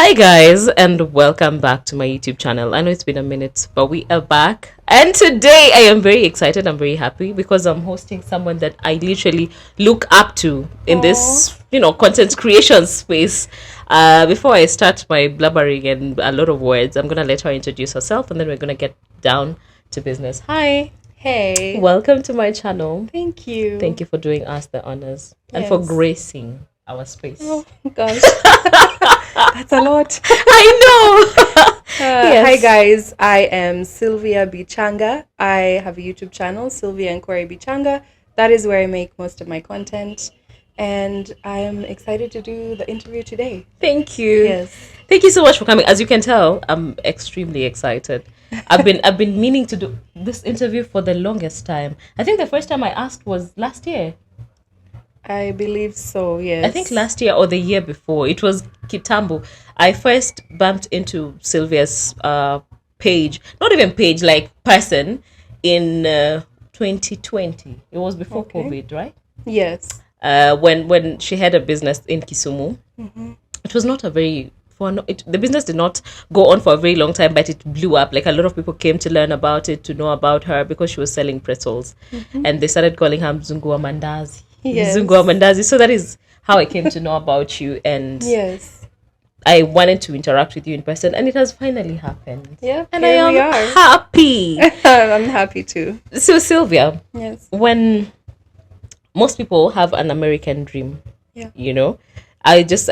Hi guys, and welcome back to my YouTube channel. I know it's been a minute, but we are back. And today I am very excited. I'm very happy because I'm hosting someone that I literally look up to in this, content creation space. Before I start my blabbering and a lot of words, I'm gonna let her introduce herself, and then we're gonna get down to business. Hi. Hey. Welcome to my channel. Thank you. Thank you for doing us the honors and for gracing our space. Oh gosh. That's a lot. I know. Yes. Hi guys, I am Sylvia Bichanga. I have a YouTube channel, Sylvia and Corey Bichanga. That is where I make most of my content. And I am excited to do the interview today. Thank you. Yes. Thank you so much for coming. As you can tell, I'm extremely excited. I've been meaning to do this interview for the longest time. I think the first time I asked was last year. I believe so, yes. I think last year or the year before. It was Kitambo. I first bumped into Sylvia's page, not even page, like person, in 2020. It was before COVID, right? Yes. When she had a business in Kisumu. Mm-hmm. It was not a very... the business did not go on for a very long time, but it blew up. Like, a lot of people came to learn about it, to know about her, because she was selling pretzels. Mm-hmm. And they started calling her MZUNGU WA MAANDAZI. Yes. MZUNGU WA MAANDAZI. So that is how I came to know about you. And yes, I wanted to interact with you in person, and it has finally happened. Yeah, and I am happy. I'm happy too. So, Sylvia, yes, when most people have an American dream, yeah, I'll just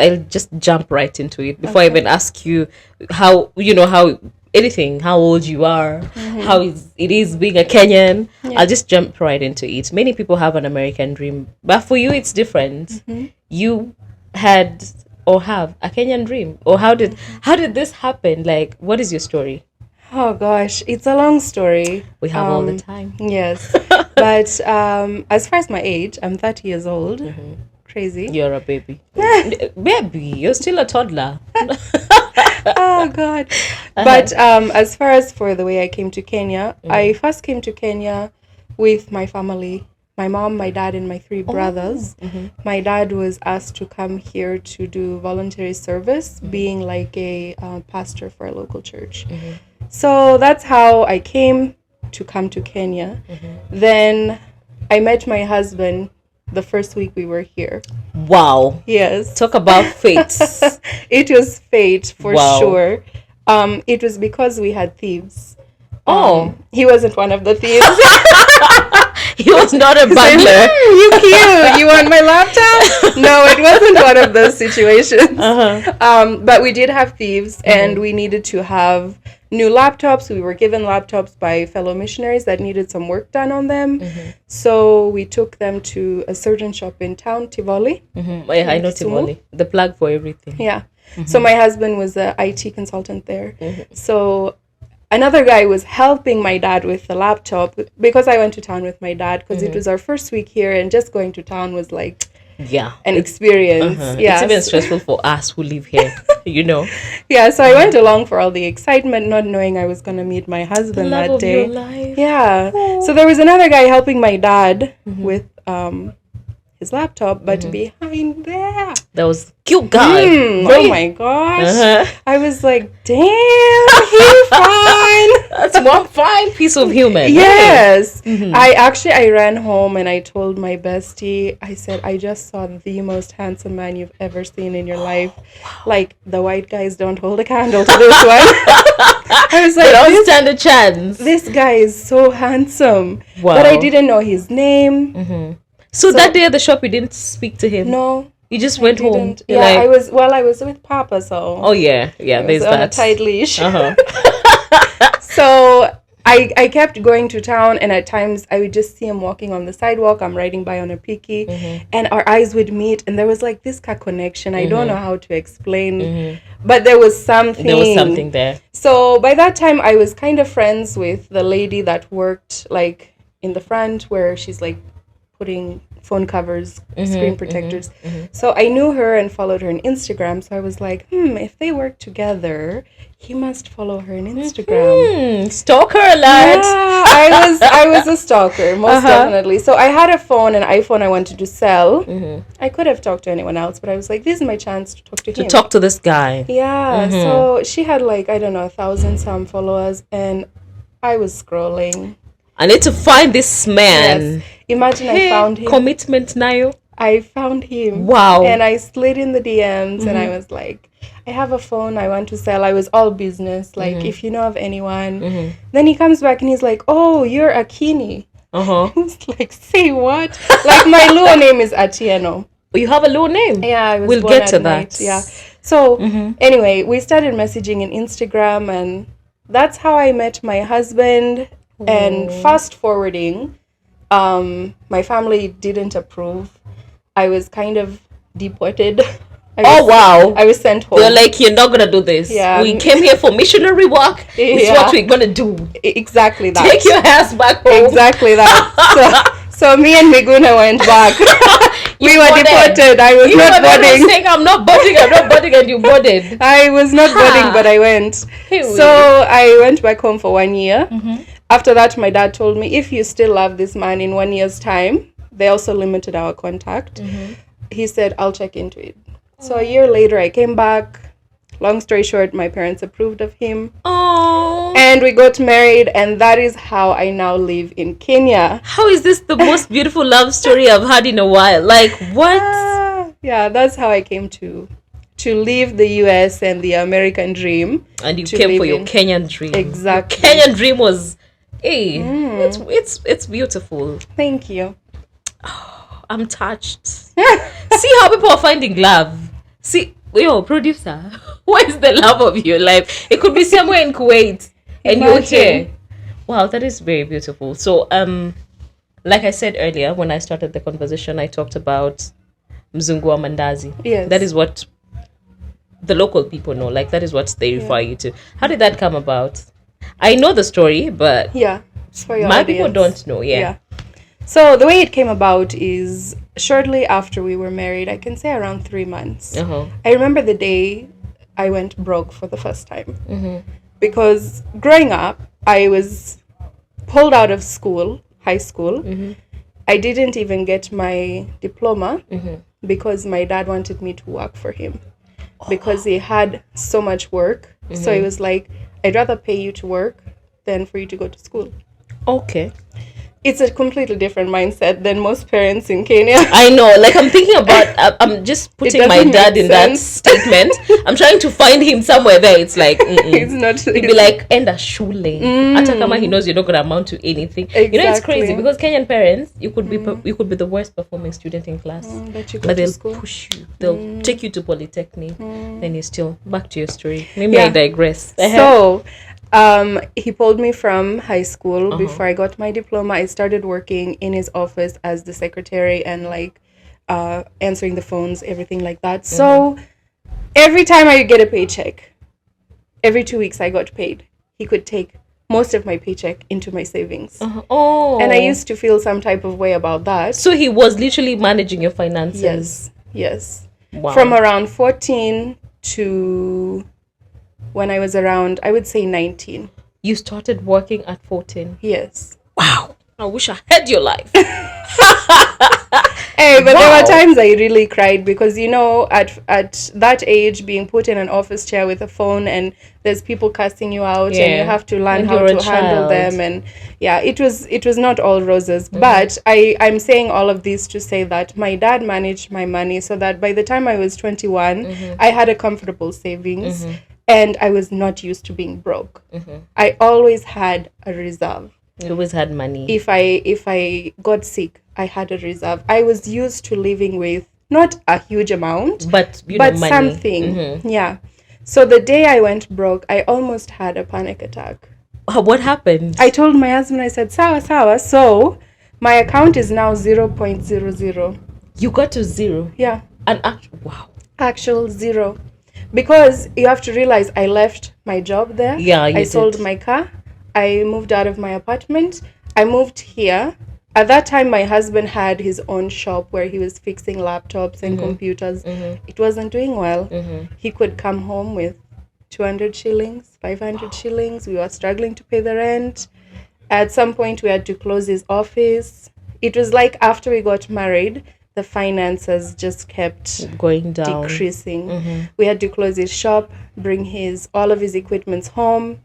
jump right into it before I even ask you how old you are, how it is being a Kenyan. I'll just jump right into it. Many people have an American dream, but for you it's different. You had or have a Kenyan dream, or how did this happen? Like, what is your story? Oh gosh, it's a long story. We have all the time. Yes, but as far as my age, I'm 30 years old. Crazy. You're a baby. Baby, you're still a toddler. Oh God. But as far as for the way I came to Kenya, I first came to Kenya with my family. My mom, my dad, and my three brothers. My dad was asked to come here to do voluntary service, being like a pastor for a local church. So that's how I came to come to Kenya. Then I met my husband the first week we were here. Wow. Yes. Talk about fate. It was fate for sure. It was because we had thieves. He wasn't one of the thieves. He was not a butler. You cute. You want my laptop? No, it wasn't one of those situations. But we did have thieves, and we needed to have new laptops. We were given laptops by fellow missionaries that needed some work done on them. So we took them to a surgeon shop in town, Tivoli. Yeah, I know Tivoli. The plug for everything. Yeah. So my husband was an IT consultant there. So another guy was helping my dad with the laptop because I went to town with my dad because it was our first week here, and just going to town was like an experience. It's even stressful for us who live here, Yeah, so I went along for all the excitement, not knowing I was going to meet my husband that day. Of your life. Yeah. So there was another guy helping my dad with his laptop, but behind there was cute guy. Oh my gosh. I was like, damn, he's fine. That's one fine piece of human. Yes. I ran home and I told my bestie, I said, I just saw the most handsome man you've ever seen in your life. Like, the white guys don't hold a candle to this one. I was like, they don't stand a chance. This guy is so handsome. Wow. But I didn't know his name. So that day at the shop, you didn't speak to him? No. You just went home? Yeah, I was with Papa, so... Oh, yeah, there's that. On a tight leash. So I kept going to town, and at times I would just see him walking on the sidewalk. I'm riding by on a picky, and our eyes would meet, and there was like this connection. I don't know how to explain, but there was something. There was something there. So by that time, I was kind of friends with the lady that worked like in the front, where she's like putting phone covers, screen protectors. So I knew her and followed her on Instagram. So I was like, if they work together, he must follow her on Instagram. Stalker alert. Yeah, I was a stalker, most definitely. So I had an iPhone I wanted to sell. I could have talked to anyone else, but I was like, this is my chance to talk to him. To talk to this guy. Yeah. So she had like, I don't know, 1,000 some followers, and I was scrolling. I need to find this man. Yes. Imagine I found him. Commitment now. I found him. Wow. And I slid in the DMs and I was like, I have a phone I want to sell. I was all business. Like, if you know of anyone. Then he comes back and he's like, oh, you're Akini. I was like, say what? Like, my Luo name is Atieno. You have a Luo name? Yeah, I was We'll born get at to night. that. Yeah. So, anyway, we started messaging in Instagram, and that's how I met my husband. And fast forwarding, my family didn't approve. I was kind of deported. I was sent home. They're like, you're not gonna do this. Yeah. We came here for missionary work. It's what we're gonna do. Exactly that. Take your ass back home. Exactly that. So me and Miguna went back. We were deported. I was not boarding. Saying, I'm not boarding, and you boarded. I was not boarding, but I went. So I went back home for 1 year. After that, my dad told me, if you still love this man in 1 year's time, they also limited our contact. He said, I'll check into it. So a year later, I came back. Long story short, my parents approved of him. Oh. And we got married, and that is how I now live in Kenya. How is this the most beautiful love story I've had in a while? Like, what? Yeah, that's how I came to leave the US and the American dream. And you came for your Kenyan dream. Exactly. Your Kenyan dream was, it's beautiful. Thank you. I'm touched. See how people are finding love. See, yo, producer, what is the love of your life? It could be somewhere in Kuwait and you're here. Wow, that is very beautiful. So, like I said earlier, when I started the conversation, I talked about MZUNGU WA MAANDAZI. Yes. That is what the local people know. Like, that is what they refer you to. How did that come about? I know the story, but for your my audience. people don't know. Yeah. So the way it came about is shortly after we were married, I can say around 3 months. I remember the day I went broke for the first time. Because growing up, I was pulled out of school, high school. I didn't even get my diploma because my dad wanted me to work for him. Because he had so much work. So he was like, I'd rather pay you to work than for you to go to school. Okay. It's a completely different mindset than most parents in Kenya. I know. Like, I'm thinking about, I'm just putting my dad in that statement. I'm trying to find him somewhere there. It's like, it's not. He'd be like, enda shule. Ata kama he knows you're not going to amount to anything. Exactly. You know, it's crazy because Kenyan parents, you could be the worst performing student in class. But they'll push you. They'll take you to polytechnic. Then you're still back to your story. Maybe I digress. So, he pulled me from high school. Before I got my diploma, I started working in his office as the secretary and like answering the phones, everything like that. So every time I get a paycheck, every 2 weeks I got paid. He could take most of my paycheck into my savings. And I used to feel some type of way about that. So he was literally managing your finances. Yes. Wow. From around 14 to when I was around, I would say 19. You started working at 14? Yes. Wow. I wish I had your life. Hey, but there were times I really cried because, you know, at that age, being put in an office chair with a phone and there's people cussing you out and you have to learn how to handle them. And it was not all roses. But I'm saying all of this to say that my dad managed my money so that by the time I was 21, I had a comfortable savings. And I was not used to being broke. I always had a reserve. You always had money. If I got sick, I had a reserve. I was used to living with not a huge amount, but money. Something. Yeah. So the day I went broke, I almost had a panic attack. What happened? I told my husband, I said, sawa. So my account is now 0.00. You got to zero? Yeah. Actual zero. Because you have to realize I left my job there. Yeah, I sold my car. I moved out of my apartment. I moved here at that time my husband had his own shop where he was fixing laptops and computers. It wasn't doing well. He could come home with 200 shillings, 500 shillings. We were struggling to pay the rent. At some point we had to close his office. It was like after we got married, the finances just kept Going down. decreasing. We had to close his shop, bring all of his equipments home.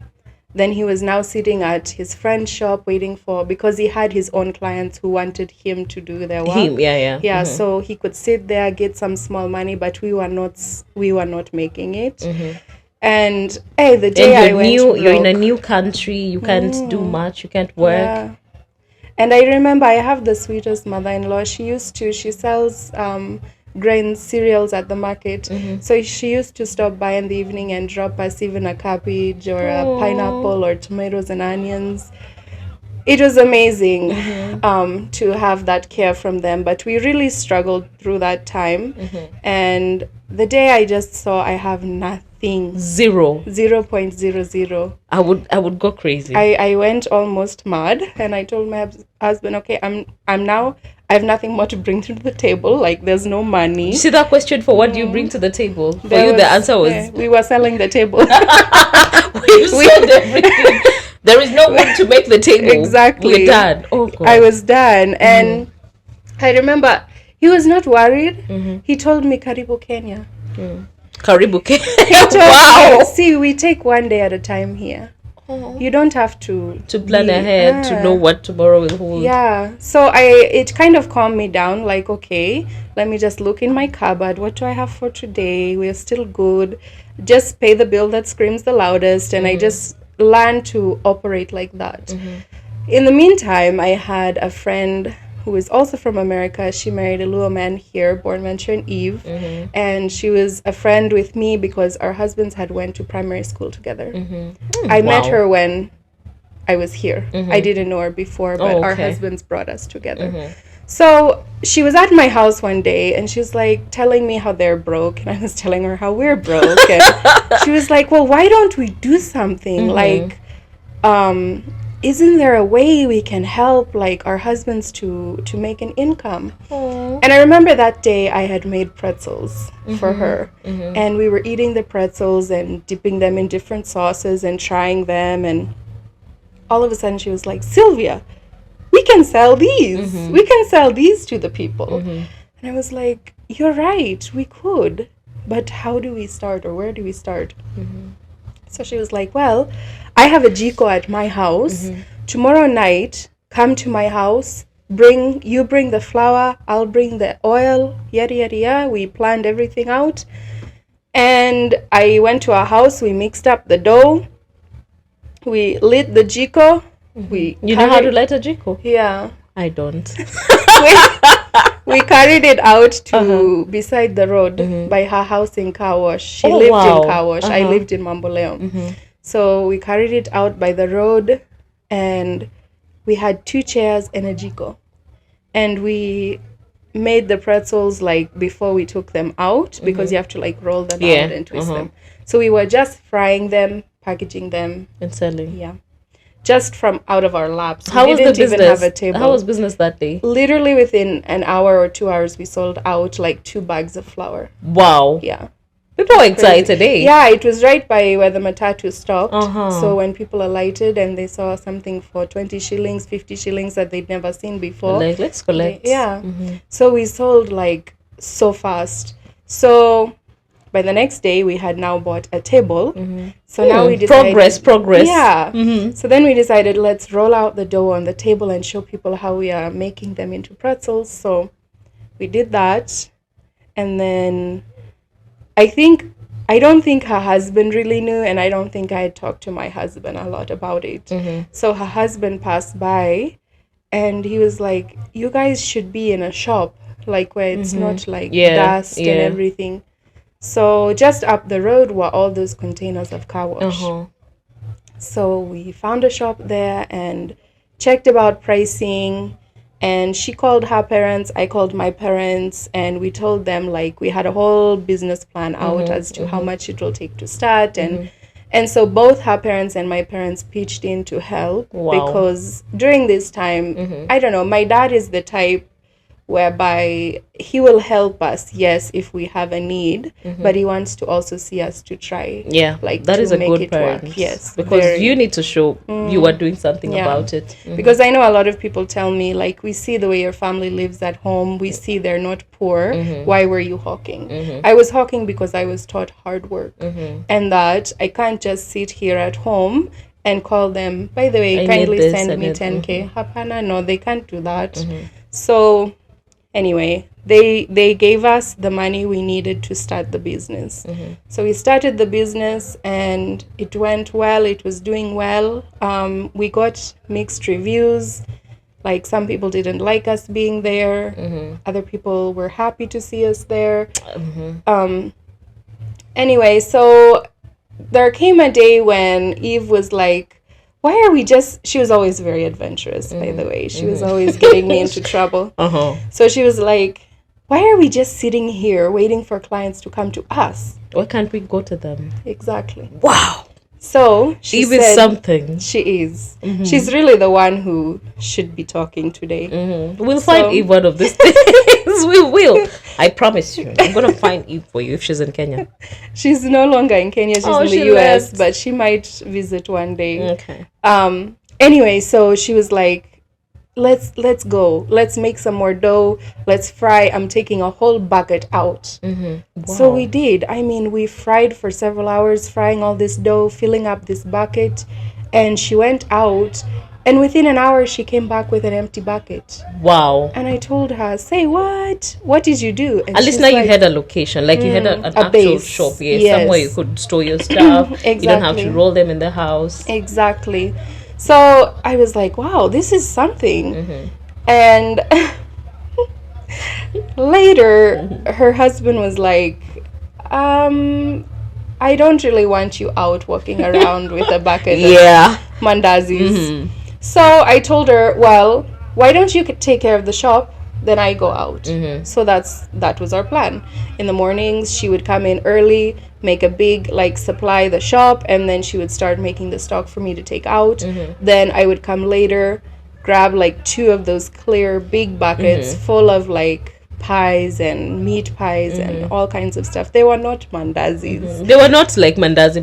Then he was now sitting at his friend's shop waiting because he had his own clients who wanted him to do their work. Yeah. So he could sit there, get some small money, but we were not making it. And hey, the day I went broke, you're in a new country, you can't do much, you can't work. Yeah. And I remember I have the sweetest mother-in-law. She sells grain cereals at the market. So she used to stop by in the evening and drop us even a cabbage or a pineapple or tomatoes and onions. It was amazing to have that care from them, but we really struggled through that time. And the day I just saw I have nothing. 0.00. I would go crazy. I went almost mad, and I told my husband, okay, I have nothing more to bring to the table. Like, there's no money. You see that question for what do you bring to the table? For you, the answer was we were selling the table. We sold everything. There is no wood to make the table. Exactly. We're done. Oh God. I was done, and I remember he was not worried. He told me, "Karibu Kenya." Karibu Kenya. Wow. See, we take one day at a time here. You don't have to plan ahead, to know what tomorrow will hold. Yeah. So it kind of calmed me down, like, okay, let me just look in my cupboard. What do I have for today? We're still good. Just pay the bill that screams the loudest. And I just learned to operate like that. In the meantime, I had a friend who is also from America. She married a Luo man here, Bonaventure and Eve. And she was a friend with me because our husbands had went to primary school together. I met her when I was here. I didn't know her before, but our husbands brought us together. So she was at my house one day, and she was like telling me how they're broke, and I was telling her how we're broke. And she was like, well, why don't we do something? Like, isn't there a way we can help, like, our husbands to make an income? And I remember that day I had made pretzels for her, and we were eating the pretzels and dipping them in different sauces and trying them, and all of a sudden she was like, Sylvia, we can sell these. We can sell these to the people. And I was like, you're right, we could, but how do we start, or where do we start? So she was like, well, I have a jiko at my house. Tomorrow night, come to my house, bring the flour, I'll bring the oil, yada, yada, yada. We planned everything out. And I went to our house, we mixed up the dough, we lit the jiko. You know how to light a jiko? Yeah. I don't. We carried it out to beside the road by her house in Car Wash. She lived in Car Wash. I lived in Mamboleo. So we carried it out by the road, and we had 2 chairs and a jiko. And we made the pretzels like before we took them out, because you have to like roll them out and twist them. So we were just frying them, packaging them, and selling. Yeah. Just from out of our laps. How was the business? Even have a table. How was business that day? Literally within an hour or 2 hours, we sold out like 2 bags of flour. Wow. Yeah. People were excited, eh? Yeah, it was right by where the matatu stopped. So when people alighted and they saw something for 20 shillings, 50 shillings that they'd never seen before. Like, let's collect. So we sold like so fast. So by the next day, we had now bought a table. So now we decided... Progress. Yeah. So then we decided, let's roll out the dough on the table and show people how we are making them into pretzels. So we did that. And then I don't think her husband really knew, and I don't think I had talked to my husband a lot about it. So her husband passed by, and he was like, you guys should be in a shop, like where it's not like dust and everything. So just up the road were all those containers of car wash. So we found a shop there and checked about pricing, and she called her parents, I called my parents, and we told them, like, we had a whole business plan out as to how much it will take to start, and And so both her parents and my parents pitched in to help. Wow. Because during this time, I don't know, my dad is the type whereby he will help us, yes, if we have a need, but he wants to also see us to try. Yeah, like that to is a make good it parent. work. Yes, because very. you need to show you are doing something about it. Because I know a lot of people tell me, like, we see the way your family lives at home, we see they're not poor, why were you hawking? I was hawking because I was taught hard work, and that I can't just sit here at home and call them, by the way, I kindly need this send and me it. 10K. Hapana, no, they can't do that. So anyway, they gave us the money we needed to start the business. So we started the business and it went well. It was doing well. We got mixed reviews. Like, some people didn't like us being there. Other people were happy to see us there. Anyway, so there came a day when Eve was like, why are we just... She was always very adventurous, by the way. She was always getting me into trouble. So she was like, why are we just sitting here waiting for clients to come to us? Why can't we go to them? Exactly. Wow. So she Eve said... is something. She is. She's really the one who should be talking today. We'll find Eve one of these things. We will. I promise you. I'm going to find Eve for you if she's in Kenya. She's no longer in Kenya. She's in the she US, left. but she might visit one day. Okay. Anyway, so she was like, let's go. Let's make some more dough. Let's fry. I'm taking a whole bucket out. So we did. I mean, we fried for several hours, frying all this dough, filling up this bucket. And she went out. And within an hour, she came back with an empty bucket. Wow. And I told her, say what? What did you do? And At least she's now like, you had a location. Like you had an actual base. shop. Yeah, Yes. somewhere you could store your stuff. You don't have to Exactly. roll them in the house. Exactly. So I was like, wow, this is something. And later, her husband was like, I don't really want you out walking around with a bucket Yeah. of mandazis. So I told her, well, why don't you take care of the shop? Then I go out. So that was our plan. In the mornings, she would come in early, make a big, like, supply the shop, and then she would start making the stock for me to take out. Then I would come later, grab like 2 of those clear big buckets full of like pies and meat pies and all kinds of stuff. They were not mandazis. They were not like mandazi.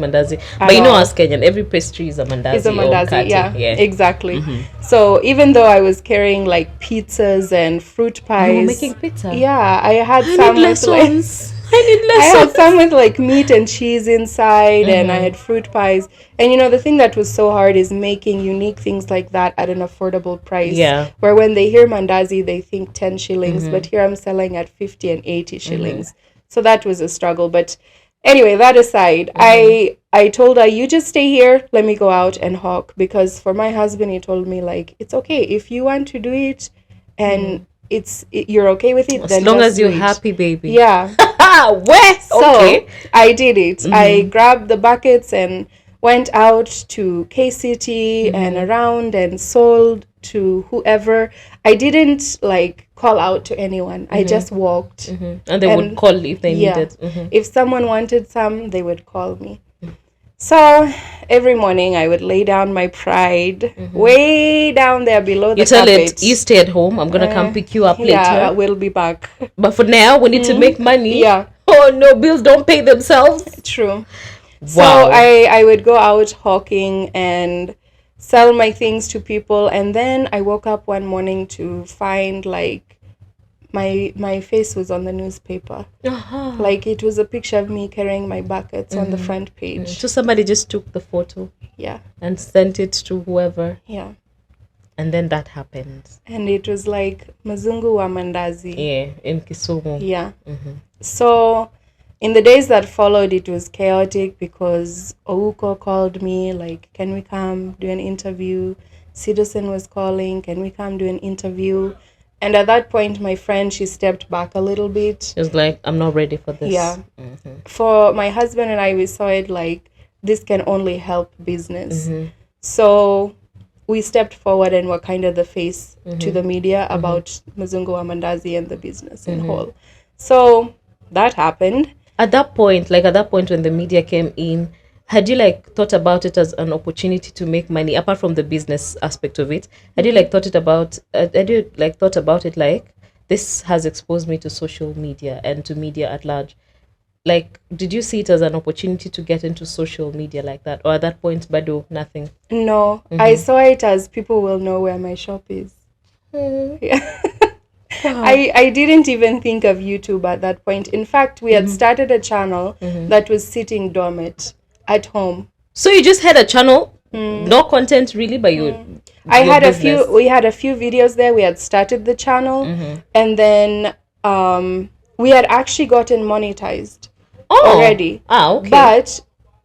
But you know, all. as Kenyan, every pastry is a mandazi. It's a or mandazi, kati. yeah, Yeah. exactly. So even though I was carrying like pizzas and fruit pies, You were making pizza. yeah, I had I some need with like, lessons. I need I had lessons. some with like meat and cheese inside, and I had fruit pies. And you know, the thing that was so hard is making unique things like that at an affordable price. Yeah. Where when they hear mandazi, they think 10 shillings, but here I'm selling at 50 and 80 shillings. So that was a struggle. But anyway, that aside, I told her, you just stay here, let me go out and hawk. Because for my husband, he told me, like, it's okay if you want to do it and you're okay with it, As then long just as you're do it. happy, baby. Yeah. Where? So Okay. I did it. I grabbed the buckets and went out to K-City and around and sold to whoever. I didn't like call out to anyone. I just walked. And they would call if they needed. If someone wanted some, they would call me. So every morning I would lay down my pride way down there below the You tell carpet. it, you stay at home. I'm going to come pick you up Yeah, later. we'll be back. But for now, we need to make money. Yeah. Oh, no, bills don't pay themselves. True. Wow. So I would go out hawking and sell my things to people, and then I woke up one morning to find like my face was on the newspaper. Like it was a picture of me carrying my buckets on the front page. So somebody just took the photo Yeah. and sent it to whoever. Yeah. And then that happened. And it was like MZUNGU WA MAANDAZI. Yeah, in Kisumu. Yeah. So in the days that followed, it was chaotic because Ouko called me, like, can we come do an interview? Citizen was calling, can we come do an interview? And at that point, my friend, she stepped back a little bit. She was like, I'm not ready for this. Yeah. For my husband and I, we saw it like this can only help business. So we stepped forward and were kind of the face to the media about MZUNGU WA MAANDAZI and the business in whole. So that happened. At that point when the media came in, had you like thought about it as an opportunity to make money apart from the business aspect of it? Had you like thought about it like this has exposed me to social media and to media at large? Like, did you see it as an opportunity to get into social media like that, or at that point, Bado, nothing? No, I saw it as people will know where my shop is. Yeah. Wow. I didn't even think of YouTube at that point. In fact, we had started a channel that was sitting dormant at home. So you just had a channel, no content really, but you. I your had business. we had a few videos there. We had started the channel, and then we had actually gotten monetized already. Okay. But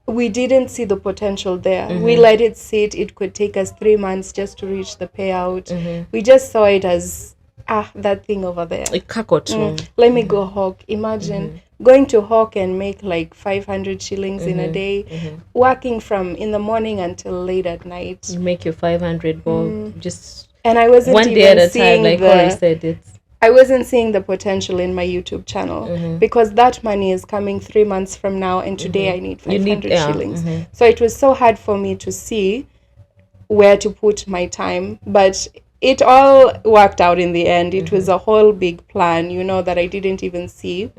we didn't see the potential there. We let it sit. It could take us 3 months just to reach the payout. We just saw it as that thing over there. Let me go hawk. Imagine going to hawk and make like 500 shillings in a day, working from in the morning until late at night. You make your 500 bob just. And I wasn't one even day at a seeing time, like Corey said. I wasn't seeing the potential in my YouTube channel because that money is coming 3 months from now, and today I need 500 shillings. So it was so hard for me to see where to put my time, but it all worked out in the end. It was a whole big plan, that I didn't even see.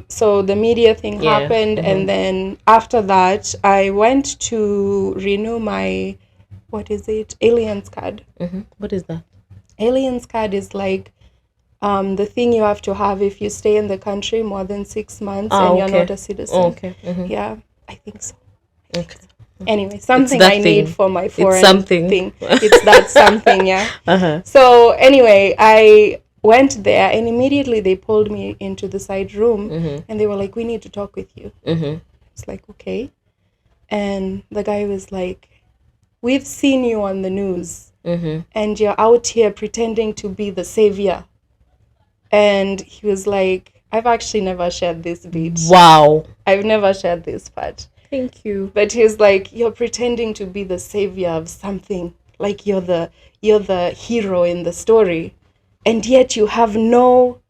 So the media thing happened, and then after that, I went to renew my, Aliens card. What is that? Aliens card is like the thing you have to have if you stay in the country more than 6 months and you're not a citizen. Yeah, I think so. Anyway, something I need for my foreign thing. It's that something, yeah. So anyway, I went there, and immediately they pulled me into the side room, and they were like, "We need to talk with you." It's like, okay. And the guy was like, "We've seen you on the news, and you're out here pretending to be the savior." And he was like, "I've actually never shared this bit. Wow. I've never shared this part. Thank you." But he's like, "You're pretending to be the savior of something. Like you're the hero in the story, and yet you have no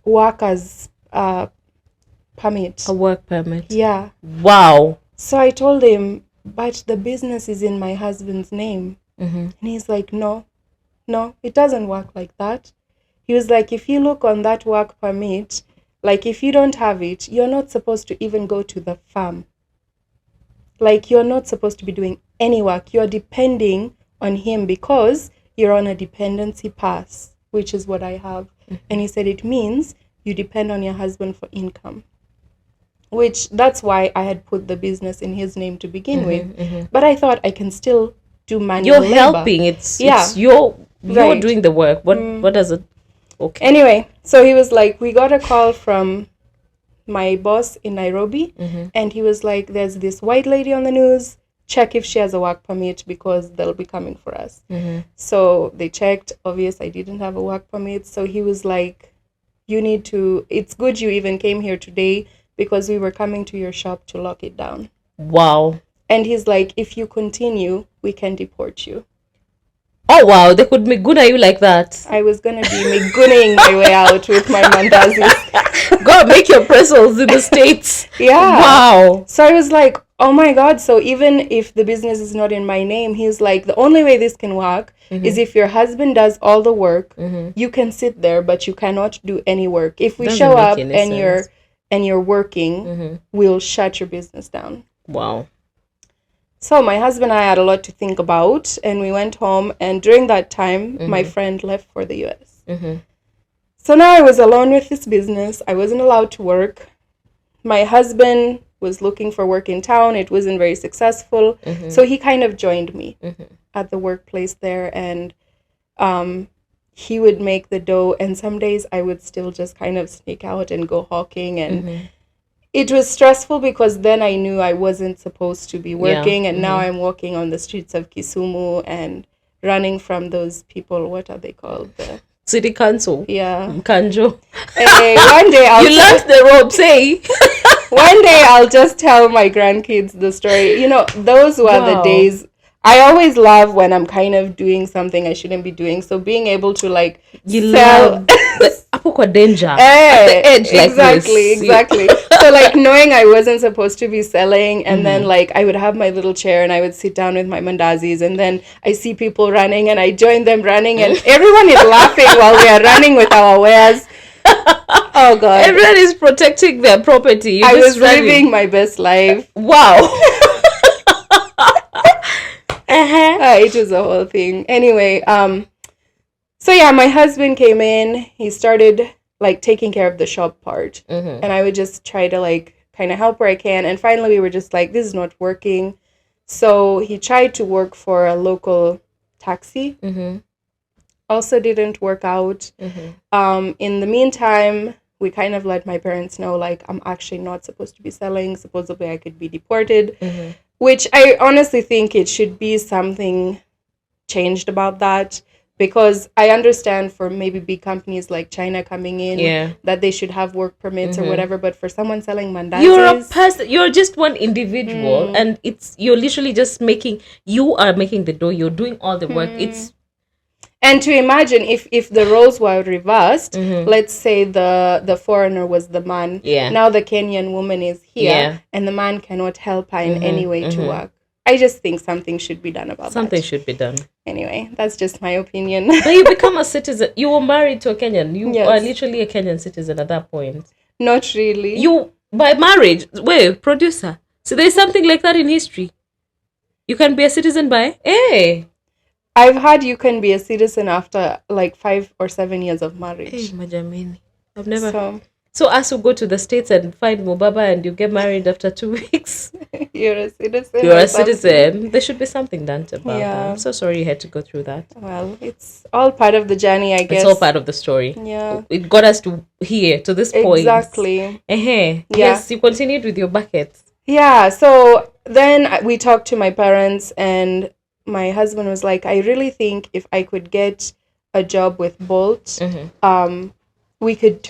workers permit. A work permit. Yeah. Wow. So I told him, "But the business is in my husband's name." And he's like, no, it doesn't work like that." He was like, "If you look on that work permit, like if you don't have it, you're not supposed to even go to the farm. Like you're not supposed to be doing any work. You're depending on him because you're on a dependency pass, which is what I have." And he said it means you depend on your husband for income, which that's why I had put the business in his name to begin with. But I thought I can still do manual labor. You're helping. It's you're doing the work. What does it? Okay. Anyway, so he was like, "We got a call from my boss in Nairobi, and he was like, there's this white lady on the news. Check if she has a work permit because they'll be coming for us." So they checked. Obviously, I didn't have a work permit. So he was like, "You need to. It's good you even came here today because we were coming to your shop to lock it down." Wow. And he's like, "If you continue, we can deport you." Oh wow, they could Miguna you like that. I was gonna be Migunaing my way out with my mandazis. Go make your pretzels in the States. Yeah. Wow. So I was like, oh my God. So even if the business is not in my name, he's like, the only way this can work is if your husband does all the work, you can sit there, but you cannot do any work. If we show up and you're working, we'll shut your business down. Wow. So my husband and I had a lot to think about, and we went home, and during that time, my friend left for the US. So now I was alone with this business. I wasn't allowed to work. My husband was looking for work in town. It wasn't very successful. So he kind of joined me at the workplace there, and he would make the dough, and some days I would still just kind of sneak out and go hawking, and it was stressful because then I knew I wasn't supposed to be working, and now I'm walking on the streets of Kisumu and running from those people. What are they called? The City Council. Yeah. Kanjo. One day you learned the ropes, hey? One day I'll just tell my grandkids the story. You know, those were the days. I always love when I'm kind of doing something I shouldn't be doing. So being able to like You sell love the apoco danger at the Eh, edge like exactly, this. exactly. So like knowing I wasn't supposed to be selling, and then like I would have my little chair and I would sit down with my mandazis, and then I see people running and I join them running, and everyone is laughing while we are running with our wares. Oh God. Everyone is protecting their property. You're I just was running. living my best life. Wow. Uh-huh. It was a whole thing. Anyway, so yeah, my husband came in. He started like taking care of the shop part, and I would just try to like kind of help where I can. And finally, we were just like, this is not working. So he tried to work for a local taxi. Also didn't work out. In the meantime, we kind of let my parents know like I'm actually not supposed to be selling. Supposedly, I could be deported. Which I honestly think it should be something changed about that, because I understand for maybe big companies like China coming in that they should have work permits or whatever, but for someone selling mandazis, You're a person. You're just one individual, and you're literally just making. You are making the dough. You're doing all the work. And to imagine if the roles were reversed, let's say the foreigner was the man. Now the Kenyan woman is here, and the man cannot help her in any way to work. I just think something should be done about that. Something should be done. Anyway, that's just my opinion. But you become a citizen. You were married to a Kenyan. You Yes. are literally a Kenyan citizen at that point. Not really. You, by marriage, wait, producer. So there's something like that in history. You can be a citizen by, hey. I've heard you can be a citizen after like 5 or 7 years of marriage. Hey, Majamini. I've never. So as you go to the States and find Mubaba and you get married after 2 weeks, you're a citizen. you're a citizen. There should be something done about that. I'm so sorry you had to go through that. Well, it's all part of the journey, I guess. It's all part of the story. Yeah. It got us to here, to this point. Exactly. Yes, you continued with your buckets. Yeah, so then we talked to my parents, and my husband was like, I really think if I could get a job with Bolt, we could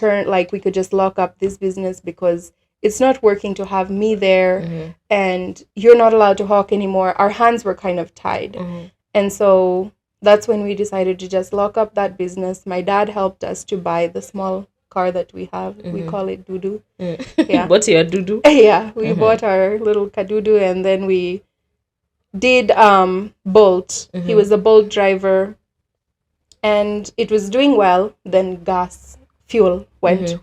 just lock up this business, because it's not working to have me there and you're not allowed to hawk anymore. Our hands were kind of tied. And so that's when we decided to just lock up that business. My dad helped us to buy the small car that we have. We call it Dudu. Yeah. What's your Dudu? Yeah, we bought our little Kadudu, and then we did Bolt. He was a Bolt driver, and it was doing well. Then fuel went.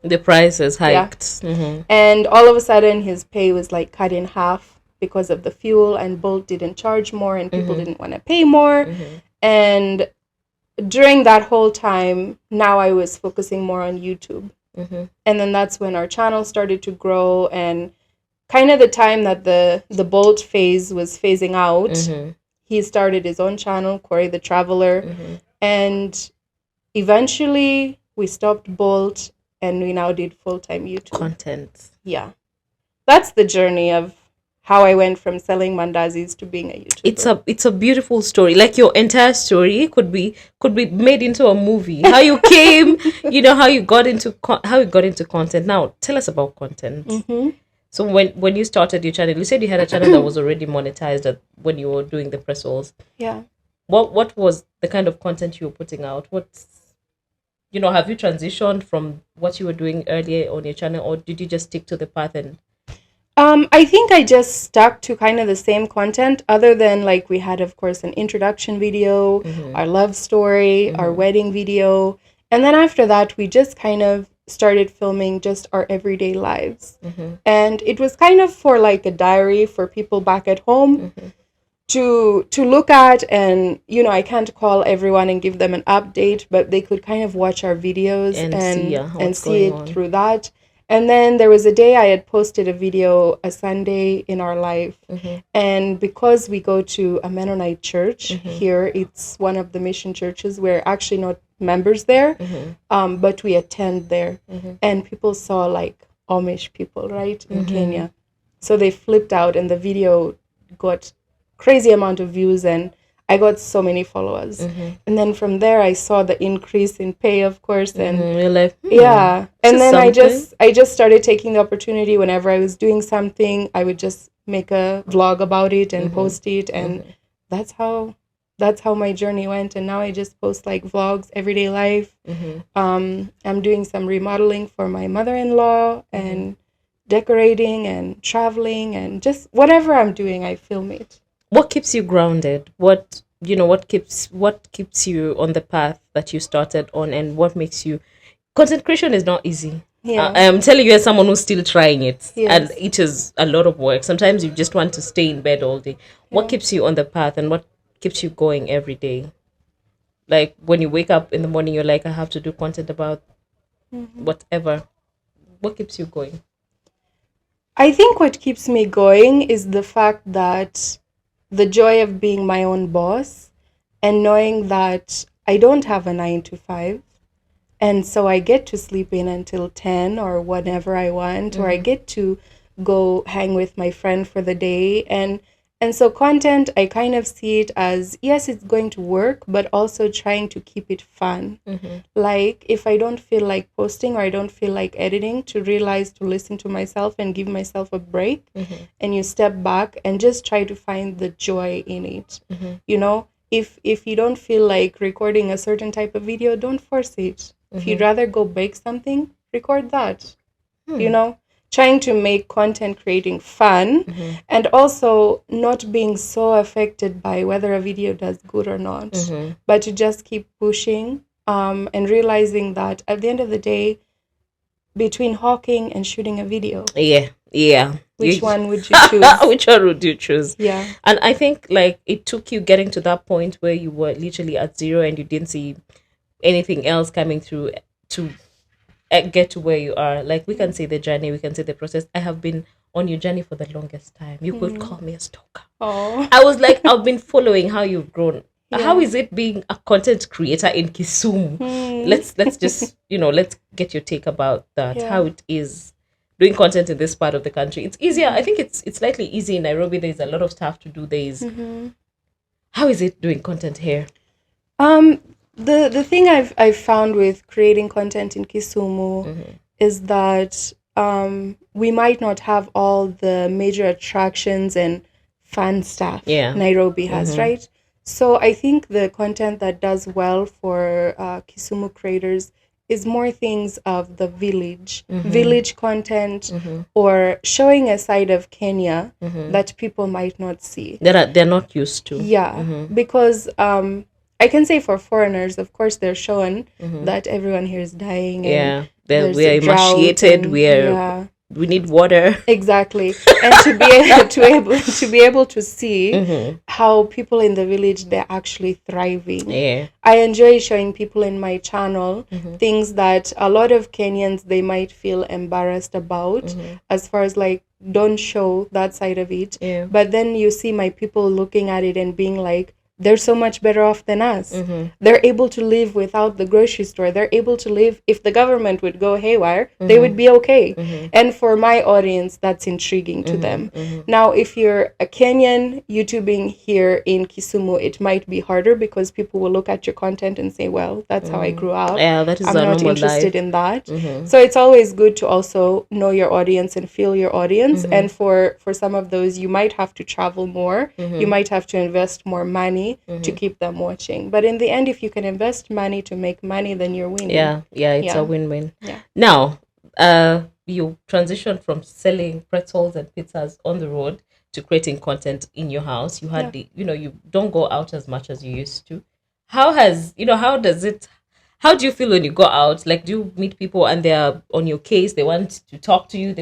The prices hiked. And all of a sudden his pay was like cut in half because of the fuel, and Bolt didn't charge more, and people didn't want to pay more. And during that whole time, now I was focusing more on YouTube. And then that's when our channel started to grow, and kind of the time that the Bolt phase was phasing out, he started his own channel, Corey the Traveler. And eventually we stopped Bolt, and we now did full-time YouTube content. Yeah, that's the journey of how I went from selling mandazis to being a YouTuber. It's a beautiful story. Like your entire story could be made into a movie. How you came, how you got into content. Now tell us about content. So when you started your channel, you said you had a channel that was already monetized when you were doing the press-alls. Yeah. What was the kind of content you were putting out? Have you transitioned from what you were doing earlier on your channel, or did you just stick to the path? And I think I just stuck to kind of the same content, other than like we had, of course, an introduction video, our love story, our wedding video. And then after that, we just kind of started filming just our everyday lives. And it was kind of for like a diary for people back at home to look at. And I can't call everyone and give them an update, but they could kind of watch our videos and see it through that. And then there was a day I had posted a video, a Sunday in our life. And because we go to a Mennonite church here, it's one of the mission churches. We're actually not members there, but we attend there. And people saw like Amish people, right, in Kenya. So they flipped out, and the video got crazy amount of views, and I got so many followers. And then from there I saw the increase in pay, of course, and you're like, yeah. And then I just started taking the opportunity. Whenever I was doing something, I would just make a vlog about it and post it, and that's how my journey went. And now I just post like vlogs, everyday life. I'm doing some remodeling for my mother-in-law and decorating and traveling and just whatever I'm doing, I film it. What keeps you grounded? What keeps you on the path that you started on, and what makes you content creation is not easy. Yeah. I am telling you as someone who's still trying it, and Yes. it is a lot of work. Sometimes you just want to stay in bed all day. What Yeah. keeps you on the path, and what keeps you going every day? Like when you wake up in the morning, you're like, I have to do content about whatever. What keeps you going? I think what keeps me going is the fact that the joy of being my own boss and knowing that I don't have a 9 to 5. And so I get to sleep in until 10 or whenever I want, or I get to go hang with my friend for the day. And so content, I kind of see it as, yes, it's going to work, but also trying to keep it fun. Like if I don't feel like posting or I don't feel like editing, to realize to listen to myself and give myself a break, and you step back and just try to find the joy in it. You know, if you don't feel like recording a certain type of video, don't force it. If you'd rather go bake something, record that. You know, trying to make content creating fun, and also not being so affected by whether a video does good or not, but to just keep pushing, and realizing that at the end of the day, between hawking and shooting a video, Yeah. which one would you choose? Which one would you choose? Yeah. And I think like it took you getting to that point where you were literally at zero and you didn't see anything else coming through to get to where you are. Like we can say the journey, we can say the process. I have been on your journey for the longest time. You could call me a stalker. Oh. I was like, I've been following how you've grown. Yeah. How is it being a content creator in Kisumu? Let's just let's get your take about that. Yeah. How it is doing content in this part of the country. It's easier. I think it's slightly easy in Nairobi. There's a lot of stuff to do. How is it doing content here? The thing I've found with creating content in Kisumu is that we might not have all the major attractions and fun stuff Nairobi has, right? So I think the content that does well for Kisumu creators is more things of the village content, or showing a side of Kenya that people might not see. They're not used to. Yeah, because I can say for foreigners, of course, they're shown that everyone here is dying. Yeah, and we are emaciated. We need water. Exactly, and to be able to see how people in the village, they're actually thriving. Yeah, I enjoy showing people in my channel things that a lot of Kenyans, they might feel embarrassed about, as far as like, don't show that side of it. Yeah. But then you see my people looking at it and being like, they're so much better off than us. They're able to live without the grocery store. They're able to live, if the government would go haywire, they would be okay. And for my audience, that's intriguing to them. Now, if you're a Kenyan YouTubing here in Kisumu, it might be harder because people will look at your content and say, well, that's how I grew up. Yeah, that is I'm our not normal interested life. in that. So it's always good to also know your audience and feel your audience. And for some of those, you might have to travel more. You might have to invest more money to keep them watching. But in the end, if you can invest money to make money, then you're winning. Yeah, it's a win-win. Yeah. Now, you transitioned from selling pretzels and pizzas on the road to creating content in your house. You had you don't go out as much as you used to. How do you feel when you go out? Like, do you meet people and they're on your case? They want to talk to you.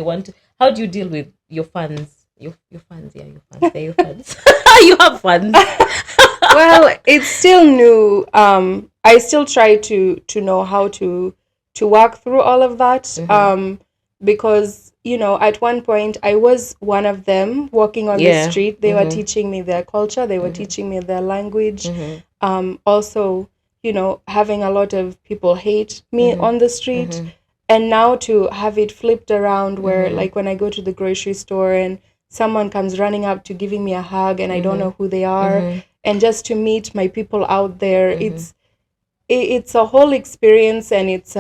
How do you deal with your fans? Your fans, yeah, your fans. They're your fans. You have fans. Well, it's still new. I still try to know how to work through all of that. Because at one point I was one of them walking on the street. They were teaching me their culture. They were teaching me their language. Also, having a lot of people hate me on the street. And now to have it flipped around where, like, when I go to the grocery store and someone comes running up to giving me a hug and I don't know who they are, and just to meet my people out there, it's a whole experience, and it's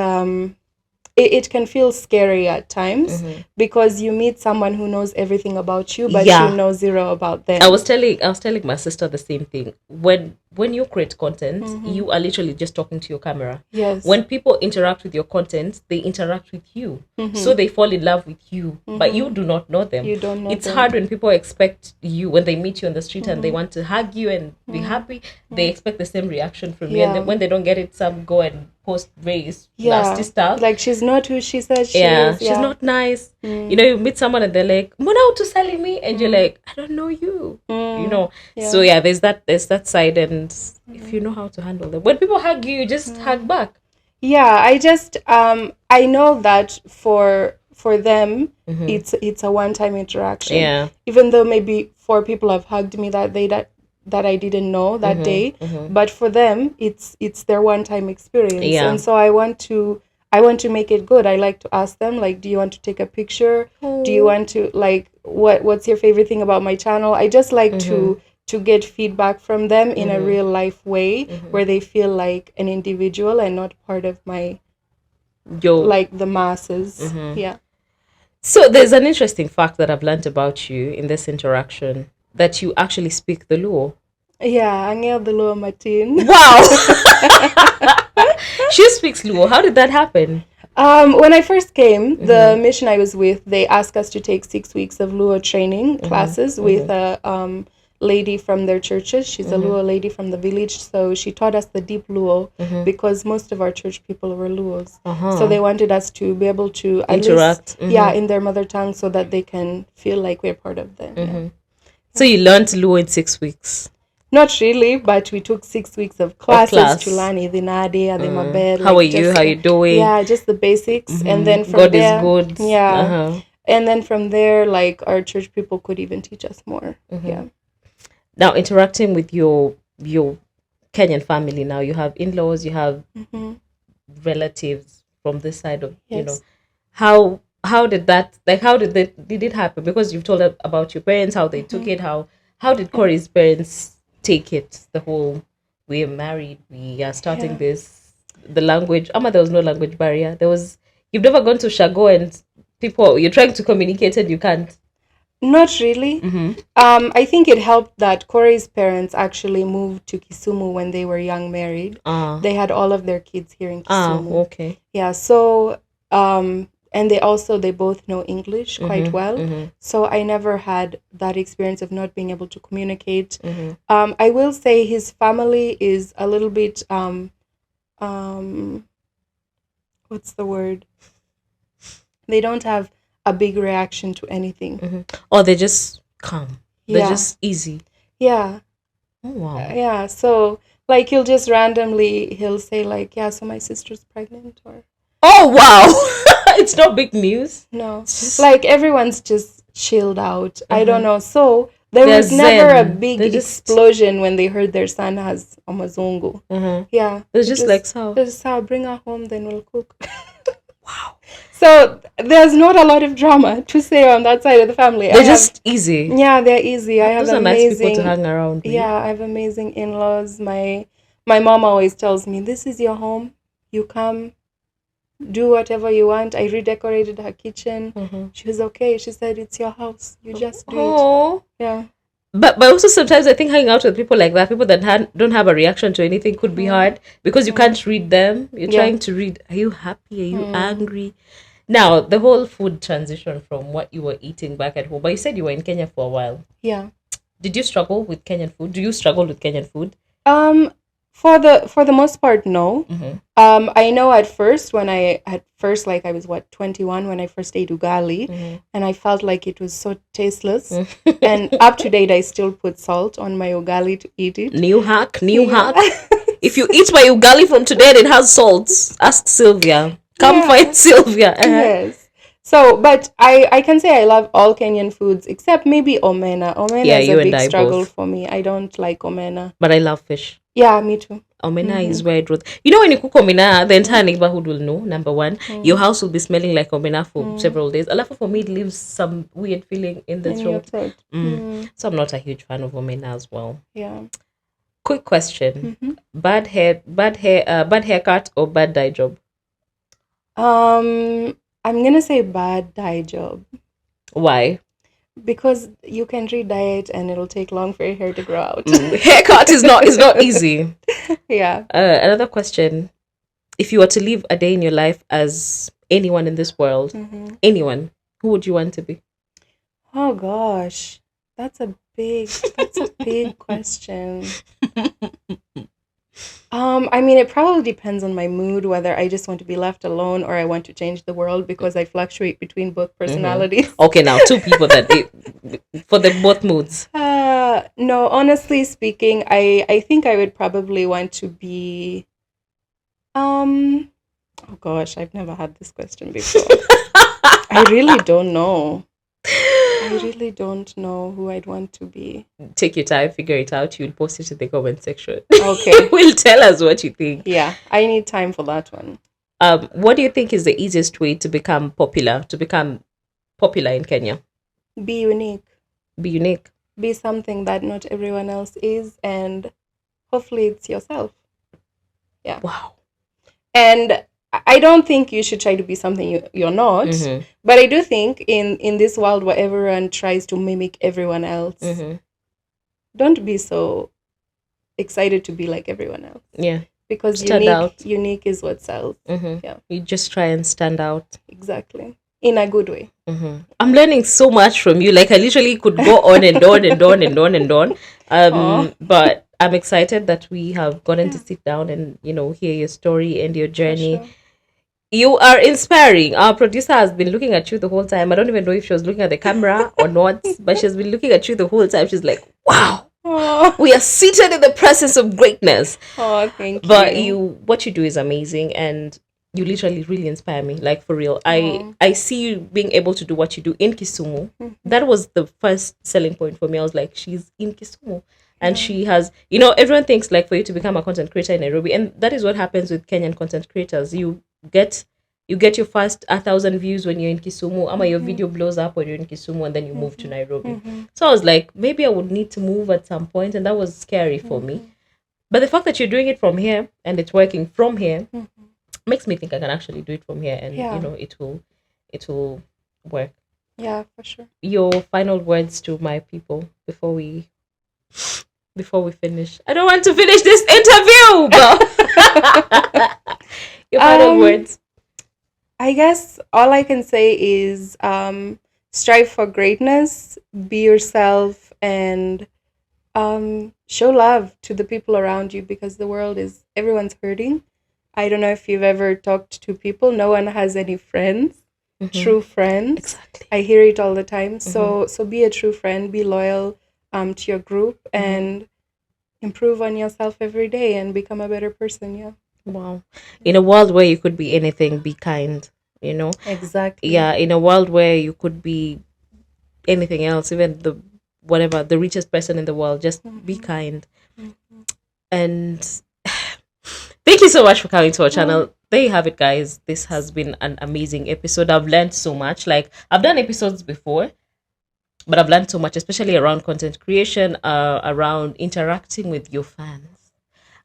it can feel scary at times because you meet someone who knows everything about you, but Yeah. you know zero about them. I was telling my sister the same thing. When you create content, you are literally just talking to your camera. Yes. When people interact with your content, they interact with you. So they fall in love with you, but you do not know them. You don't know it's them. hard when people expect you, when they meet you on the street and they want to hug you and be happy, they expect the same reaction from you. And then when they don't get it, some go and post race, nasty stuff. Like, she's not who she says she Yeah, is. she's not nice. You know, you meet someone and they're like, "Mona to selling me," and you're like, "I don't know you." You know. So yeah, there's that side, and if you know how to handle them, when people hug you, you just hug back. Yeah, I just I know that for them it's a one-time interaction. Yeah. Even though maybe 4 people have hugged me that day that I didn't know that day, but for them it's their one-time experience. Yeah. And so I want to make it good. I like to ask them, like, do you want to take a picture? Do you want to, like, what's your favorite thing about my channel? I just like to get feedback from them in a real life way where they feel like an individual and not part of like the masses. Yeah. So there's an interesting fact that I've learned about you in this interaction, that you actually speak the Luo. Yeah, Angel the Luo Martin. Wow. She speaks Luo. How did that happen? When I first came, the mission I was with, they asked us to take 6 weeks of Luo training classes with a lady from their churches. She's a Luo lady from the village, so she taught us the deep Luo because most of our church people were Luos. So they wanted us to be able to at interact least, in their mother tongue, so that they can feel like we're part of them. Yeah. So you learned Luo in 6 weeks? Not really, but we took 6 weeks of classes to learn Idinade, Ademabel. How are you? How you doing? Yeah, just the basics. And then from God there, is good. Yeah. And then from there, like, our church people could even teach us more. Yeah. Now, interacting with your Kenyan family, now you have in-laws, you have relatives from this side of, you know, how did that, like, did it happen? Because you've told us about your parents, how they took it, how did Corey's parents take it, the whole, we are married, we are starting this, the language, there was no language barrier. You've never gone to Shago and people, you're trying to communicate and you can't. Not really. I think it helped that Corey's parents actually moved to Kisumu when they were young married. They had all of their kids here in Kisumu. Okay. Yeah, so and they both know English quite well. So I never had that experience of not being able to communicate. I will say his family is a little bit what's the word? They don't have a big reaction to anything. Or they're just calm. They're just easy. Yeah. Oh, wow. Yeah, so, like, he'll say, like, yeah, so my sister's pregnant, or... Oh, wow. It's not big news. No. Like, everyone's just chilled out. I don't know. So, there was never a big explosion when they heard their son has a MZUNGU. Yeah. It's just like, so. Just how, bring her home, then we'll cook. Wow. So there's not a lot of drama to say on that side of the family. They're just easy. Yeah, they're easy. I have Those are nice people to hang around with. Yeah, I have amazing in-laws. My mom always tells me, this is your home. You come, do whatever you want. I redecorated her kitchen. She was okay. She said, it's your house. You just do it. Yeah. But also sometimes I think hanging out with people like that, people that don't have a reaction to anything, could be hard because you can't read them. You're trying to read, are you happy? Are you angry? Now, the whole food transition from what you were eating back at home, but you said you were in Kenya for a while. Yeah. Did you struggle with Kenyan food? Do you struggle with Kenyan food? For the most part, no. I know at first, like, I was 21 when I first ate ugali, and I felt like it was so tasteless. And up to date, I still put salt on my ugali to eat it. New hack. If you eat my ugali from today and it has salt, ask Sylvia. Come find Sylvia. Yes. So, but I can say I love all Kenyan foods except maybe omena. Omena is a big struggle for me. I don't like omena. But I love fish. Yeah, me too. Omena is where it was. You know, when you cook omena, the entire neighborhood will know, number one. Your house will be smelling like omena for several days. Alafu, for me, it leaves some weird feeling in the throat. So I'm not a huge fan of omena as well. Yeah. Quick question. Bad haircut or bad dye job? I'm gonna say bad dye job Why? because you can re-dye it and it'll take long for your hair to grow out. Haircut is not easy. Yeah. Another question: if you were to live a day in your life as anyone in this world, anyone, who would you want to be? Oh gosh, that's a big question. I mean, it probably depends on my mood, whether I just want to be left alone or I want to change the world because I fluctuate between both personalities. Okay, now two people for the both moods. No, honestly speaking, I think I would probably want to be um oh gosh, I've never had this question before. I really don't know. I really don't know who I'd want to be. Take your time, figure it out. You'll post it in the comment section. Okay. Will tell us what you think. Yeah, I need time for that one. What do you think is the easiest way to become popular? To become popular in Kenya? Be unique. Be unique. Be something that not everyone else is, and hopefully it's yourself. Yeah. Wow. And I don't think you should try to be something you're not, but I do think in this world where everyone tries to mimic everyone else, don't be so excited to be like everyone else. Yeah. Because Stand out. unique is what sells. Yeah. You just try and stand out. Exactly. In a good way. I'm learning so much from you. Like I literally could go on and on and on and on and on. But I'm excited that we have gotten to sit down and hear your story and your journey. Sure. You are inspiring. Our producer has been looking at you the whole time. I don't even know if she was looking at the camera or not, but she's been looking at you the whole time. She's like, wow. Oh. We are seated in the presence of greatness. Oh, thank you. But what you do is amazing, and you literally really inspire me. Like for real, I see you being able to do what you do in Kisumu. That was the first selling point for me. I was like, she's in Kisumu, and she has. Everyone thinks like for you to become a content creator in Nairobi, and that is what happens with Kenyan content creators. You get your first 1,000 views when you're in Kisumu, ama your video blows up when you're in Kisumu, and then you move to Nairobi. So I was like, maybe I would need to move at some point, and that was scary for me. But the fact that you're doing it from here and it's working from here makes me think I can actually do it from here, and it will work. Yeah, for sure. Your final words to my people before we finish. I don't want to finish this interview, but your final words. I guess all I can say is strive for greatness, be yourself, and show love to the people around you, because the world everyone's hurting. I don't know if you've ever talked to people. No one has any friends, true friends. Exactly. I hear it all the time. So be a true friend, be loyal to your group, and improve on yourself every day and become a better person. Yeah. Wow. In a world where you could be anything, be kind, Exactly. Yeah, in a world where you could be anything else, even the richest person in the world, just be kind. And thank you so much for coming to our channel. There you have it, guys. This has been an amazing episode. I've learned so much. Like, I've done episodes before, but I've learned so much, especially around content creation, around interacting with your fans,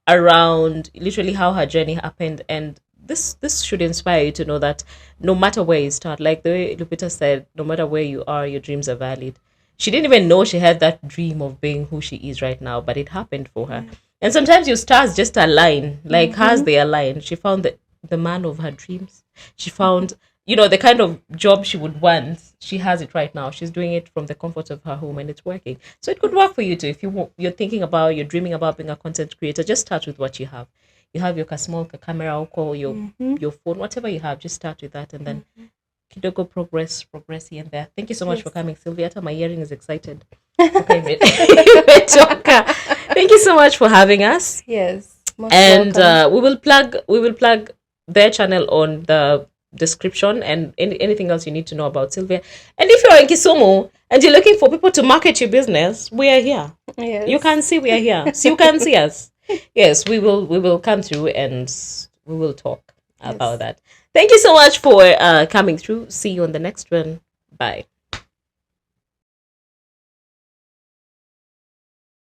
around literally how her journey happened. And this should inspire you to know that no matter where you start, like the way Lupita said, no matter where you are, your dreams are valid. She didn't even know she had that dream of being who she is right now, but it happened for her. And sometimes your stars just align, like hers, they align. She found the man of her dreams. She found, the kind of job she would want. She has it right now. She's doing it from the comfort of her home, and it's working. So it could work for you too. If you're dreaming about being a content creator, just start with what you have. You have your small camera, or your phone, whatever you have, just start with that, and then kidogo progress here and there. Thank you so much for coming, Sylvia. My earring is excited. Okay, thank you so much for having us. Yes. And we will plug their channel on the description, and anything else you need to know about Sylvia. And if you're in Kisumu and you're looking for people to market your business, we are here. Yes. You can see we are here, so you can see us. Yes, we will come through and we will talk about that. Thank you so much for coming through. See you on the next one. Bye.